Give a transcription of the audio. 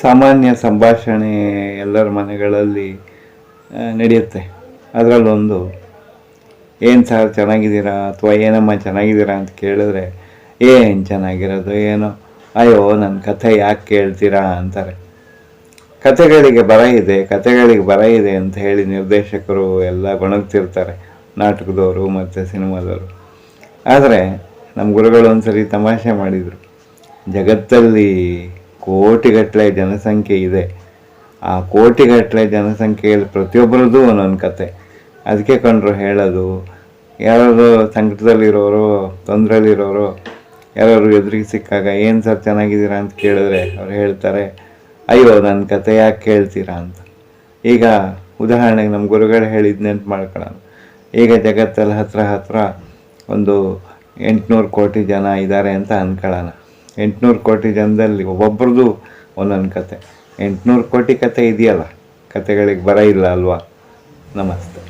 ಸಾಮಾನ್ಯ ಸಂಭಾಷಣೆ ಎಲ್ಲರ ಮನೆಗಳಲ್ಲಿ ನಡೆಯುತ್ತೆ. ಅದರಲ್ಲೊಂದು, ಏನು ಸರ್ ಚೆನ್ನಾಗಿದ್ದೀರಾ ಅಥವಾ ಏನಮ್ಮ ಚೆನ್ನಾಗಿದ್ದೀರಾ ಅಂತ ಕೇಳಿದ್ರೆ, ಏನು ಚೆನ್ನಾಗಿರೋದು ಏನೋ, ಅಯ್ಯೋ ನನ್ನ ಕಥೆ ಯಾಕೆ ಕೇಳ್ತೀರಾ ಅಂತಾರೆ. ಕಥೆಗಳಿಗೆ ಬರ ಇದೆ ಅಂತ ಹೇಳಿ ನಿರ್ದೇಶಕರು ಎಲ್ಲ ಗೊಣಗ್ತಿರ್ತಾರೆ, ನಾಟಕದವರು ಮತ್ತು ಸಿನಿಮಾದವರು. ಆದರೆ ನಮ್ಮ ಗುರುಗಳು ಒಂದ್ಸರಿ ತಮಾಷೆ ಮಾಡಿದರು. ಜಗತ್ತಲ್ಲಿ ಕೋಟಿಗಟ್ಟಲೆ ಜನಸಂಖ್ಯೆ ಇದೆ. ಆ ಕೋಟಿಗಟ್ಟಲೆ ಜನಸಂಖ್ಯೆಯಲ್ಲಿ ಪ್ರತಿಯೊಬ್ಬರದ್ದು ಒಂದೊಂದು ಕತೆ. ಅದಕ್ಕೆ ಕಂಡ್ರು ಹೇಳೋದು, ಯಾರಾದ್ರು ಸಂಕಟದಲ್ಲಿರೋರು, ತೊಂದರೆಯಲ್ಲಿರೋರು ಯಾರಾದ್ರು ಎದುರಿಗೆ ಸಿಕ್ಕಾಗ ಏನು ಸರ್ ಚೆನ್ನಾಗಿದ್ದೀರಾ ಅಂತ ಕೇಳಿದ್ರೆ ಅವ್ರು ಹೇಳ್ತಾರೆ, ಅಯ್ಯೋ ನನ್ನ ಕತೆ ಯಾಕೆ ಕೇಳ್ತೀರಾ ಅಂತ. ಈಗ ಉದಾಹರಣೆಗೆ ನಮ್ಮ ಗುರುಗಳು ಹೇಳಿದ ನೆನ್ಪು ಮಾಡ್ಕೊಳ್ಳೋಣ. ಈಗ ಜಗತ್ತಲ್ಲಿ ಹತ್ರ ಒಂದು 800 ಕೋಟಿ ಜನ ಇದ್ದಾರೆ ಅಂತ ಅಂದ್ಕೊಳ್ಳೋಣ. 800 ಕೋಟಿ ಜನದಲ್ಲಿ ಒಬ್ಬೊಬ್ರದ್ದು ಒಂದೊಂದು ಕತೆ. 800 ಕೋಟಿ ಕತೆ ಇದೆಯಲ್ಲ, ಕತೆಗಳಿಗೆ ಬರ ಇಲ್ಲ ಅಲ್ವಾ? ನಮಸ್ತೆ.